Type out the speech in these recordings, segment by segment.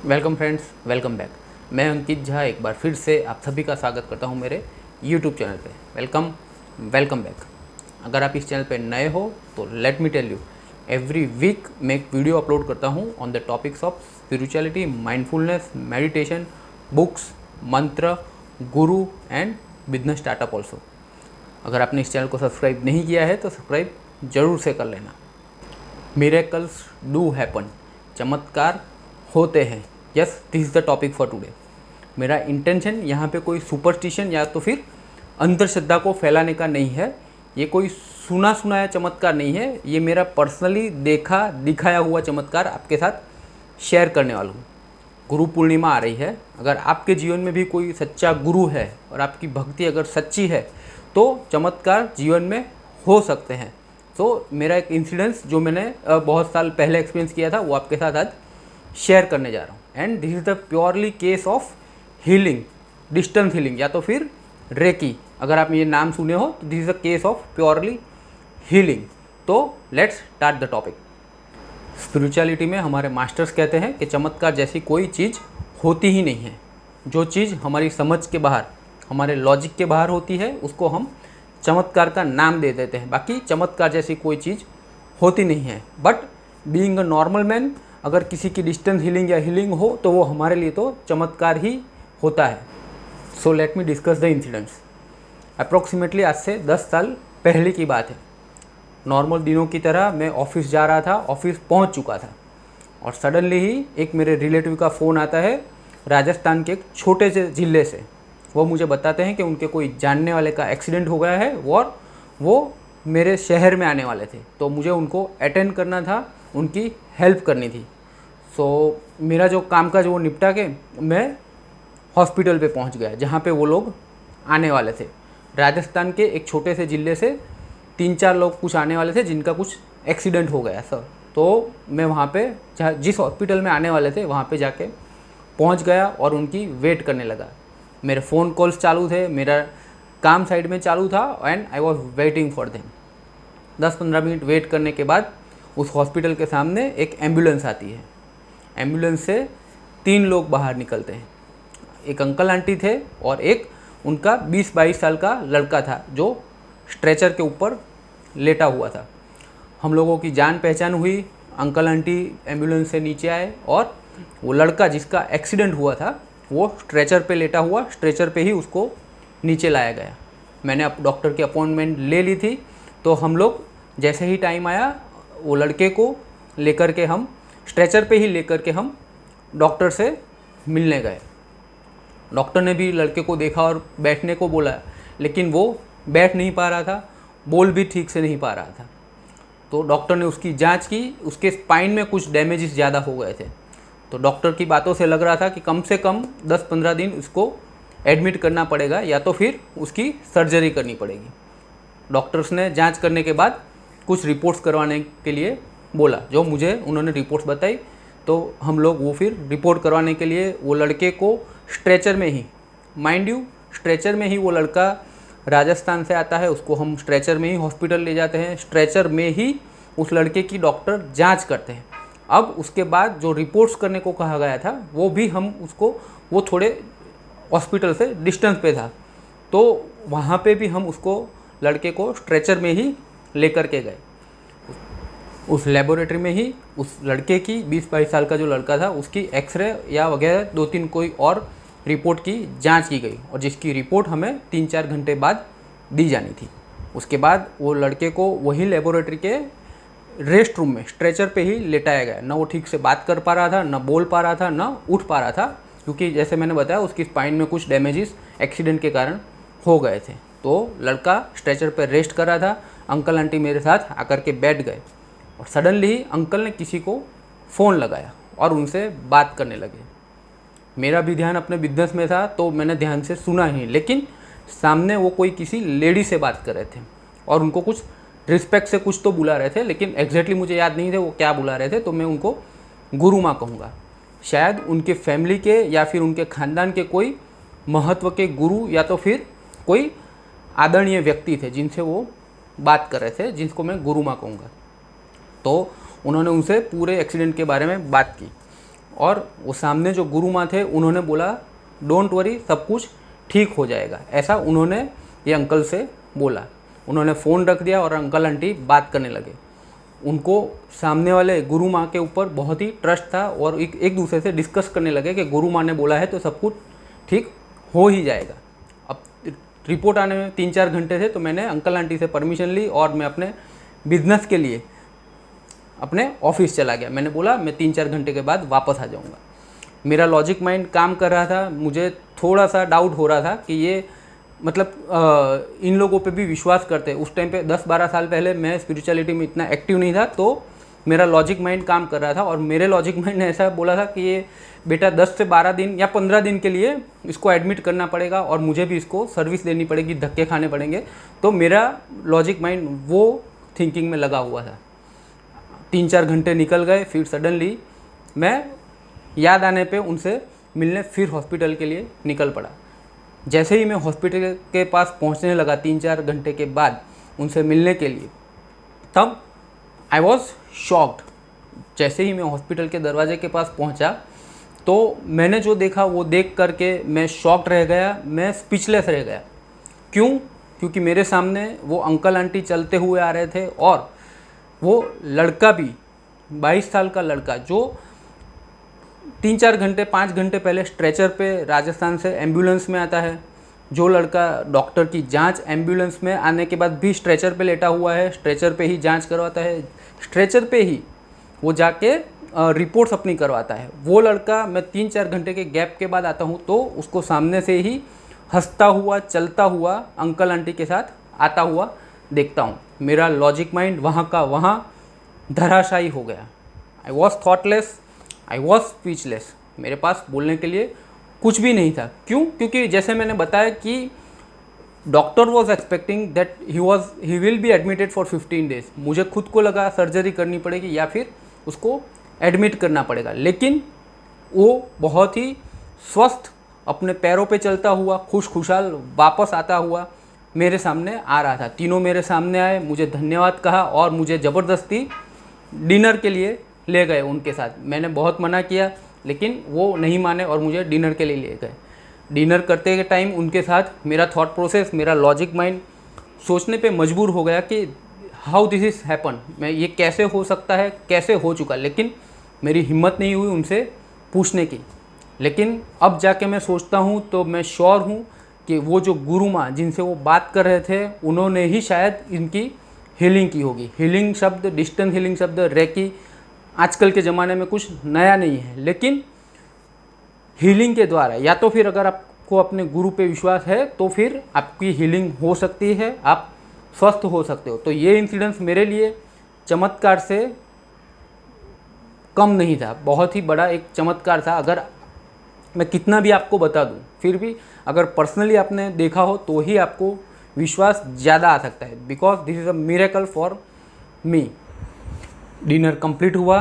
Welcome friends, welcome back. मैं अंकित झा एक बार फिर से आप सभी का स्वागत करता हूं मेरे यूट्यूब चैनल पे। Welcome back. अगर आप इस चैनल पे नए हो तो let me tell you, every week मैं एक वीडियो अपलोड करता हूं on the topics of spirituality, mindfulness, meditation, books, mantra, guru and business startup also. अगर आपने इस चैनल को सब्सक्राइब नहीं किया है तो सब्सक्राइब ज़रूर से कर लेना। मिरेकल्स डू हैपन, चमत्कार होते हैं। Yes, this is the topic for today. मेरा इंटेंशन यहाँ पे कोई सुपरस्टिशन या तो फिर अंधश्रद्धा को फैलाने का नहीं है। ये कोई सुना सुनाया चमत्कार नहीं है, ये मेरा पर्सनली देखा दिखाया हुआ चमत्कार आपके साथ शेयर करने वाला हूँ। गुरु पूर्णिमा आ रही है। अगर आपके जीवन में भी कोई सच्चा गुरु है और आपकी भक्ति अगर सच्ची है तो चमत्कार जीवन में हो सकते हैं। तो मेरा एक इंसिडेंस जो मैंने बहुत साल पहले एक्सपीरियंस किया था वो आपके साथ आज शेयर करने जा रहा हूँ। And this is the purely case of healing, distance healing या तो फिर रेकी। अगर आप ये नाम सुने हो तो this is the case of purely healing. तो let's start the topic. Spirituality में हमारे मास्टर्स कहते हैं कि चमत्कार जैसी कोई चीज़ होती ही नहीं है। जो चीज़ हमारी समझ के बाहर, हमारे लॉजिक के बाहर होती है उसको हम चमत्कार का नाम दे देते हैं। बाकी चमत्कार जैसी कोई चीज़ होती नहीं है। But being a normal man, अगर किसी की डिस्टेंस हीलिंग या हीलिंग हो तो वो हमारे लिए तो चमत्कार ही होता है। So let me discuss the incidents. Approximately आज से 10 साल पहले की बात है। नॉर्मल दिनों की तरह मैं ऑफिस जा रहा था, ऑफिस पहुंच चुका था और सडनली ही एक मेरे रिलेटिव का फ़ोन आता है राजस्थान के एक छोटे से ज़िले से। वो मुझे बताते हैं कि उनके कोई जानने वाले का एक्सीडेंट हो गया है और वो मेरे शहर में आने वाले थे। तो मुझे उनको अटेंड करना था, उनकी हेल्प करनी थी। सो मेरा जो काम काज वो निपटा के मैं हॉस्पिटल पे पहुंच गया जहाँ पे वो लोग आने वाले थे। राजस्थान के एक छोटे से ज़िले से 3-4 लोग कुछ आने वाले थे जिनका कुछ एक्सीडेंट हो गया सर। तो मैं वहाँ पे जिस हॉस्पिटल में आने वाले थे वहाँ पे जाके पहुँच गया और उनकी वेट करने लगा। मेरे फ़ोन कॉल्स चालू थे, मेरा काम साइड में चालू था and I was waiting for them. 10-15 minute wait करने के बाद उस हॉस्पिटल के सामने एक एम्बुलेंस आती है। एम्बुलेंस से 3 लोग बाहर निकलते हैं। एक अंकल आंटी थे और एक उनका 20-22 साल का लड़का था जो स्ट्रेचर के ऊपर लेटा हुआ था। हम लोगों की जान पहचान हुई। अंकल आंटी एम्बुलेंस से नीचे आए और वो लड़का जिसका एक्सीडेंट हुआ था वो स्ट्रेचर पे लेटा हुआ, स्ट्रेचर पे ही उसको नीचे लाया गया। मैंने अब डॉक्टर की अपॉइंटमेंट ले ली थी। तो हम लोग जैसे ही टाइम आया वो लड़के को लेकर के हम स्ट्रेचर पे ही लेकर के हम डॉक्टर से मिलने गए। डॉक्टर ने भी लड़के को देखा और बैठने को बोला, लेकिन वो बैठ नहीं पा रहा था, बोल भी ठीक से नहीं पा रहा था। तो डॉक्टर ने उसकी जांच की, उसके स्पाइन में कुछ डैमेजेस ज़्यादा हो गए थे। तो डॉक्टर की बातों से लग रहा था कि कम से कम 10-15 दिन उसको एडमिट करना पड़ेगा या तो फिर उसकी सर्जरी करनी पड़ेगी। डॉक्टर्स ने जांच करने के बाद कुछ रिपोर्ट्स करवाने के लिए बोला, जो मुझे उन्होंने रिपोर्ट्स बताई। तो हम लोग वो फिर रिपोर्ट करवाने के लिए वो लड़के को स्ट्रेचर में ही, माइंड यू स्ट्रेचर में ही, वो लड़का राजस्थान से आता है, उसको हम स्ट्रेचर में ही हॉस्पिटल ले जाते हैं। स्ट्रेचर में ही उस लड़के की डॉक्टर जांच करते हैं। अब उसके बाद जो रिपोर्ट्स करने को कहा गया था वो भी हम उसको, वो थोड़े हॉस्पिटल से डिस्टेंस पे था, तो वहाँ पे भी हम उसको, लड़के को स्ट्रेचर में ही लेकर के गए। उस लेबोरेटरी में ही उस लड़के की, 20-22 साल का जो लड़का था, उसकी एक्सरे या वगैरह 2-3 कोई और रिपोर्ट की जांच की गई और जिसकी रिपोर्ट हमें 3-4 घंटे बाद दी जानी थी। उसके बाद वो लड़के को वही लेबोरेटरी के रेस्ट रूम में स्ट्रेचर पे ही लेटाया गया। ना वो ठीक से बात कर पा रहा था, ना बोल पा रहा था, ना उठ पा रहा था, क्योंकि जैसे मैंने बताया उसकी स्पाइन में कुछ डैमेजेस एक्सीडेंट के कारण हो गए थे। तो लड़का स्ट्रेचर पर रेस्ट कर रहा था। अंकल आंटी मेरे साथ आकर के बैठ गए और सडनली ही अंकल ने किसी को फ़ोन लगाया और उनसे बात करने लगे। मेरा भी ध्यान अपने बिजनेस में था तो मैंने ध्यान से सुना ही, लेकिन सामने वो कोई किसी लेडी से बात कर रहे थे और उनको कुछ रिस्पेक्ट से कुछ तो बुला रहे थे, लेकिन एग्जैक्टली मुझे याद नहीं थे वो क्या बुला रहे थे। तो मैं उनको गुरु माँ कहूँगा। शायद उनके फैमिली के या फिर उनके ख़ानदान के कोई महत्व के गुरु या तो फिर कोई आदरणीय व्यक्ति थे जिनसे वो बात कर रहे थे, जिनको मैं गुरु माँ कहूँगा। तो उन्होंने उनसे पूरे एक्सीडेंट के बारे में बात की। और वो सामने जो गुरु माँ थे उन्होंने बोला डोंट वरी, सब कुछ ठीक हो जाएगा, ऐसा उन्होंने ये अंकल से बोला। उन्होंने फ़ोन रख दिया और अंकल आंटी बात करने लगे। उनको सामने वाले गुरु माँ के ऊपर बहुत ही ट्रस्ट था और एक दूसरे से डिस्कस करने लगे कि गुरु माँ ने बोला है तो सब कुछ ठीक हो ही जाएगा। अब रिपोर्ट आने में 3-4 घंटे थे, तो मैंने अंकल आंटी से परमिशन ली और मैं अपने बिजनेस के लिए अपने ऑफिस चला गया। मैंने बोला मैं 3-4 घंटे के बाद वापस आ जाऊँगा। मेरा लॉजिक माइंड काम कर रहा था, मुझे थोड़ा सा डाउट हो रहा था कि ये मतलब इन लोगों पे भी विश्वास करते हैं। उस टाइम पे 10-12 साल पहले मैं स्पिरिचुअलिटी में इतना एक्टिव नहीं था, तो मेरा लॉजिक माइंड काम कर रहा था और मेरे लॉजिक माइंड ने ऐसा बोला था कि ये बेटा 10 से 12 दिन या 15 दिन के लिए इसको एडमिट करना पड़ेगा और मुझे भी इसको सर्विस देनी पड़ेगी, धक्के खाने पड़ेंगे। तो मेरा लॉजिक माइंड वो थिंकिंग में लगा हुआ था। 3-4 घंटे निकल गए, फिर सडनली मैं याद आने पे उनसे मिलने फिर हॉस्पिटल के लिए निकल पड़ा। जैसे ही मैं हॉस्पिटल के पास पहुंचने लगा 3-4 घंटे के बाद उनसे मिलने के लिए, तब आई वॉज शॉक्ड। जैसे ही मैं हॉस्पिटल के दरवाजे के पास पहुंचा तो मैंने जो देखा वो देख करके मैं शॉक्ड रह गया, मैं स्पीचलेस रह गया। क्यों? क्योंकि मेरे सामने वो अंकल आंटी चलते हुए आ रहे थे और वो लड़का भी 22 साल का लड़का जो 3-4 घंटे 5 घंटे पहले स्ट्रेचर पे राजस्थान से एम्बुलेंस में आता है, जो लड़का डॉक्टर की जांच एम्बुलेंस में आने के बाद भी स्ट्रेचर पे लेटा हुआ है, स्ट्रेचर पे ही जांच करवाता है, स्ट्रेचर पे ही वो जाके रिपोर्ट्स अपनी करवाता है, वो लड़का मैं 3-4 घंटे के गैप के बाद आता हूँ तो उसको सामने से ही हंसता हुआ चलता हुआ अंकल आंटी के साथ आता हुआ देखता हूँ। मेरा लॉजिक माइंड वहाँ का वहाँ धराशायी हो गया। I was thoughtless, I was speechless. मेरे पास बोलने के लिए कुछ भी नहीं था। क्यों? क्योंकि जैसे मैंने बताया कि doctor was expecting that he will be admitted for 15 days. मुझे खुद को लगा सर्जरी करनी पड़ेगी या फिर उसको एडमिट करना पड़ेगा, लेकिन वो बहुत ही स्वस्थ अपने पैरों पे चलता हुआ खुशहाल वापस आता हुआ मेरे सामने आ रहा था। तीनों मेरे सामने आए, मुझे धन्यवाद कहा और मुझे ज़बरदस्ती डिनर के लिए ले गए उनके साथ। मैंने बहुत मना किया लेकिन वो नहीं माने और मुझे डिनर के लिए ले गए। डिनर करते के टाइम उनके साथ मेरा थॉट प्रोसेस, मेरा लॉजिक माइंड सोचने पे मजबूर हो गया कि हाउ दिस इज़ हैपन, मैं ये कैसे हो सकता है, कैसे हो चुका। लेकिन मेरी हिम्मत नहीं हुई उनसे पूछने की। लेकिन अब जाके मैं सोचता हूँ तो मैं श्योर हूँ कि वो जो गुरु माँ जिनसे वो बात कर रहे थे उन्होंने ही शायद इनकी हीलिंग की होगी। हीलिंग शब्द, डिस्टेंस हीलिंग शब्द, रेकी आजकल के ज़माने में कुछ नया नहीं है, लेकिन हीलिंग के द्वारा या तो फिर अगर आपको अपने गुरु पे विश्वास है तो फिर आपकी हीलिंग हो सकती है, आप स्वस्थ हो सकते हो। तो ये इंसिडेंस मेरे लिए चमत्कार से कम नहीं था, बहुत ही बड़ा एक चमत्कार था। अगर मैं कितना भी आपको बता दूं, फिर भी अगर पर्सनली आपने देखा हो तो ही आपको विश्वास ज़्यादा आ सकता है, because this is a miracle for me. Dinner complete हुआ।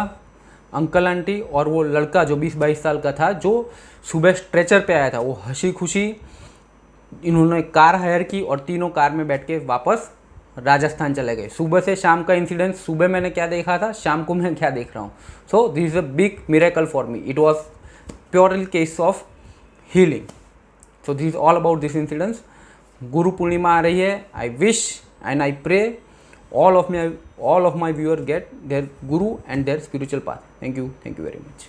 अंकल आंटी और वो लड़का जो 20-22 साल का था जो सुबह स्ट्रेचर पे आया था, वो हंसी खुशी इन्होंने कार हायर की और तीनों कार में बैठ के वापस राजस्थान चले गए। सुबह से शाम का इंसिडेंट, सुबह मैंने क्या देखा था, शाम को मैं क्या देख रहा हूँ। So this is a big miracle for me. It was purely case of healing. So this is all about this incidents. Guru Purnima आ रही है। I wish and I pray all of my viewer get their guru and their spiritual path. Thank you very much.